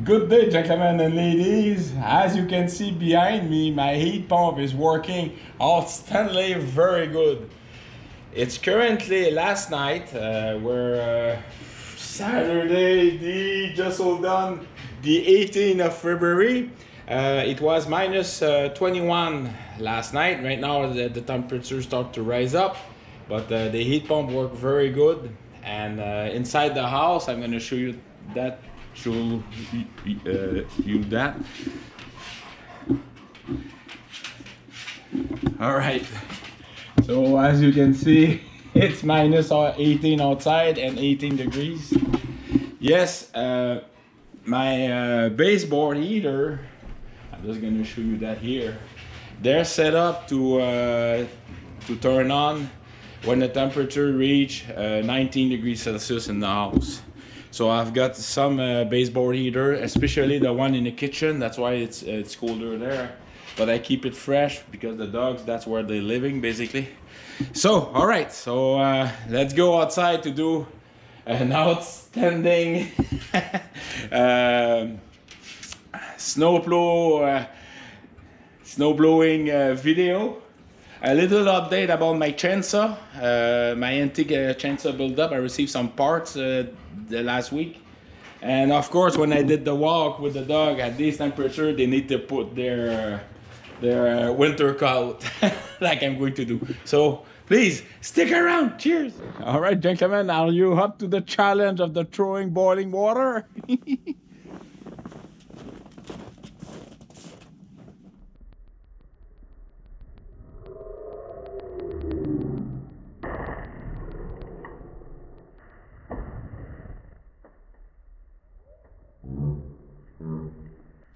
Good day, gentlemen and ladies. As you can see behind me, my heat pump is working outstandingly very good. It's currently last night, we're Saturday, just hold on, the 18th of February. It was minus 21 last night. Right now, the temperature start to rise up, but the heat pump worked very good. And inside the house, I'm going to show you that. Show you that. All right. So as you can see, it's minus 18 outside and 18 degrees. Yes, my baseboard heater, I'm just going to show you that here. They're set up to turn on when the temperature reach 19 degrees Celsius in the house. So I've got some baseboard heater, especially the one in the kitchen. That's why it's colder there. But I keep it fresh because the dogs, that's where they're living basically. So, all right. So let's go outside to do an outstanding snow blowing video. A little update about my chainsaw, my antique chainsaw build-up. I received some parts the last week. And of course, when I did the walk with the dog at this temperature, they need to put their winter coat like I'm going to do. So please stick around. Cheers. All right, gentlemen, are you up to the challenge of the throwing boiling water?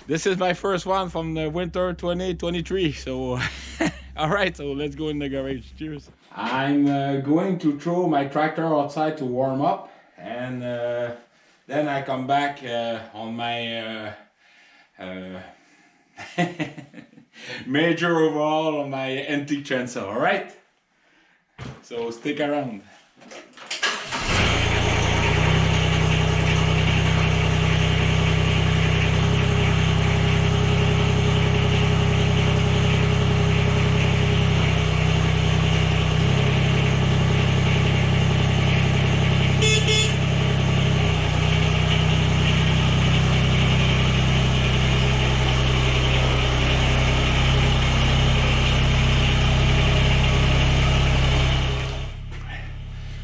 This is my first one from the winter 2023. So, all right, so let's go in the garage. Cheers. I'm going to throw my tractor outside to warm up, and then I come back on my major overhaul on my antique chainsaw. All right, so stick around.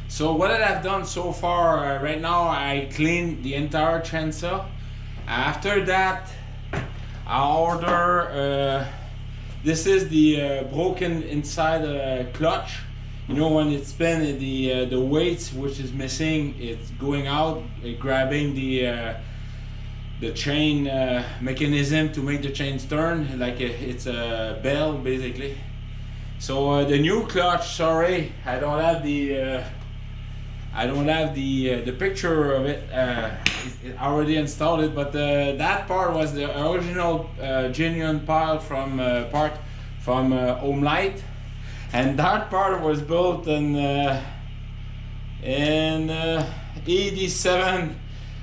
So what I've done so far, right now I cleaned the entire chainsaw. After that, I order, this is the broken inside clutch. You know, when it's spin, the weights which is missing, it's going out, grabbing the chain mechanism to make the chains turn, like it's a bell basically. So the new clutch, sorry, I don't have the picture of it. It already installed it, but that part was the original genuine part from Homelite, and that part was built in 87,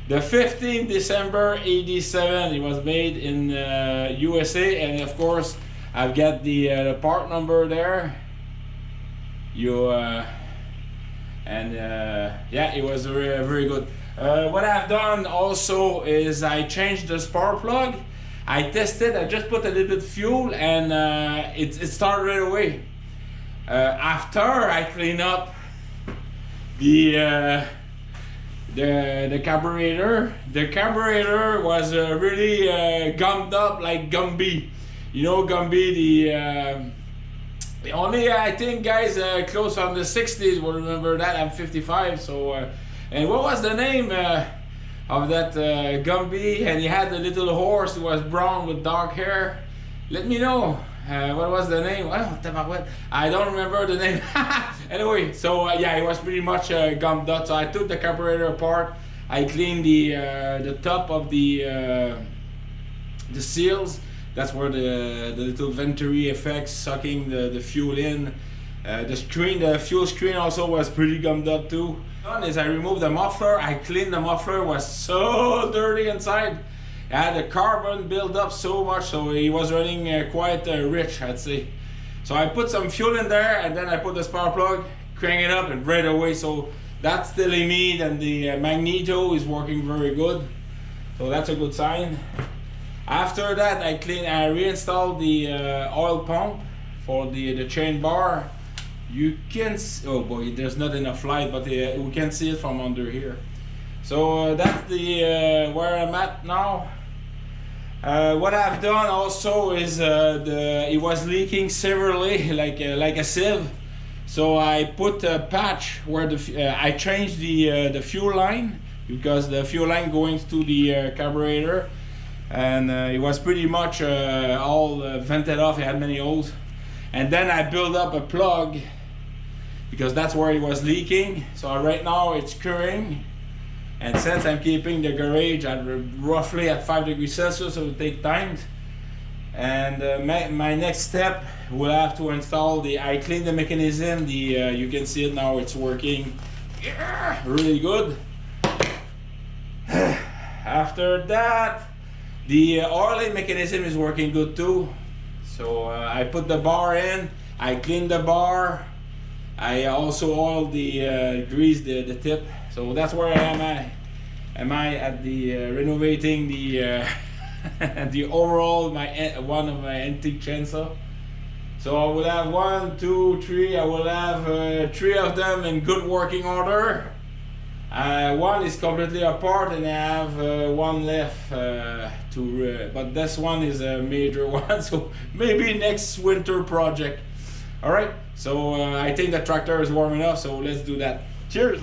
the 15th December 87. It was made in USA, and of course I've got the part number there. Yeah, it was very, very good. What I've done also is I changed the spark plug. I tested, I just put a little bit of fuel, and it started right away. After I clean up the carburetor was really gummed up like Gumby. You know Gumby, the only, I think, guys close on the 60s will remember that. I'm 55, so and what was the name of that Gumby? And he had a little horse who was brown with dark hair. Let me know what was the name. Well, I don't remember the name. Anyway, so yeah, it was pretty much gummed up. So I took the carburetor apart. I cleaned the top of the seals. That's where the little venturi effects sucking the fuel in. The fuel screen also was pretty gummed up too. What I removed the muffler. I cleaned the muffler. It was so dirty inside. It had the carbon built up so much, so he was running quite rich, I'd say. So I put some fuel in there, and then I put the spark plug, crank it up, and right away. So that's telling me that the magneto is working very good. So that's a good sign. After that, I reinstalled the oil pump for the chain bar. You can oh boy, there's not enough light, but we can see it from under here. So that's the where I'm at now. What I've done also is it was leaking severely, like a sieve. So I put a patch where I changed the fuel line, because the fuel line going to the carburetor, and it was pretty much all vented off. It had many holes, and then I built up a plug because that's where it was leaking. So right now it's curing, and since I'm keeping the garage at roughly at 5 degrees Celsius, it will take time. And my next step will have to install I cleaned the mechanism. You can see it now, it's working really good. After that, the oiling mechanism is working good too. So I put the bar in, I cleaned the bar, I also oiled greased the tip. So that's where I am at. Am I at the renovating the the overall one of my antique chainsaw. So I will have 1, 2, 3. I will have 3 of them in good working order. One is completely apart, and I have one left but this one is a major one, so maybe next winter project. All right, so I think the tractor is warm enough, so let's do that. Cheers.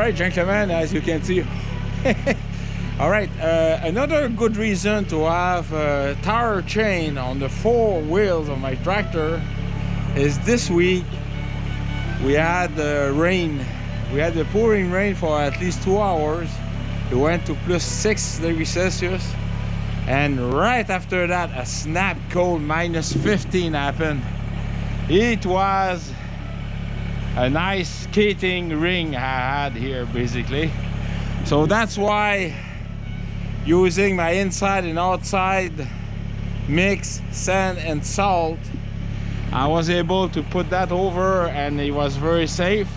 right, gentlemen, as you can see. All right, another good reason to have a tire chain on the 4 wheels of my tractor is this week we had rain. We had the pouring rain for at least 2 hours. It went to plus 6 degrees Celsius, and right after that a snap cold minus 15 happened. It was a nice skating ring I had here basically. So that's why, using my inside and outside mix, sand and salt, I was able to put that over, and it was very safe.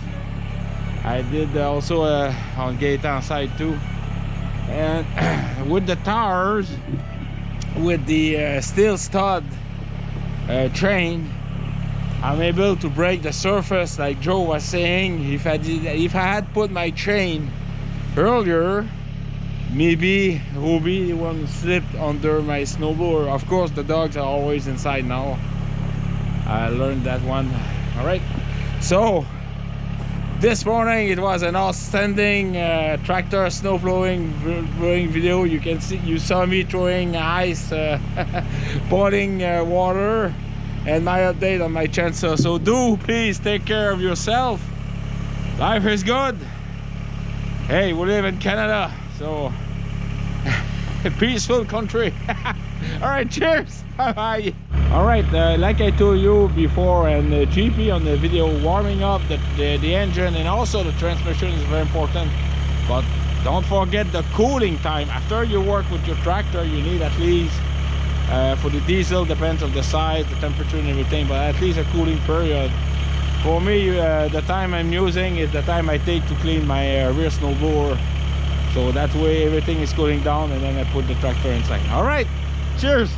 I did also on Gaetan side too. And with the tires, with the steel stud chain, I'm able to break the surface like Joe was saying. If I had put my chain earlier, maybe Ruby won't slip under my snowblower. Of course, the dogs are always inside now. I learned that one. All right, so this morning it was an outstanding tractor snow blowing video. You can see, you saw me throwing ice, pouring water, and my update on my chainsaw. So do please take care of yourself. Life is good. Hey, we live in Canada, so a peaceful country. All right, cheers. Bye bye. All right, like I told you before, and GP on the video, warming up the engine and also the transmission is very important. But don't forget the cooling time. After you work with your tractor, you need at least for the diesel, depends on the size, the temperature and everything, but at least a cooling period. For me, the time I'm using is the time I take to clean my rear snowblower. So that way everything is cooling down, and then I put the tractor inside. All right, cheers.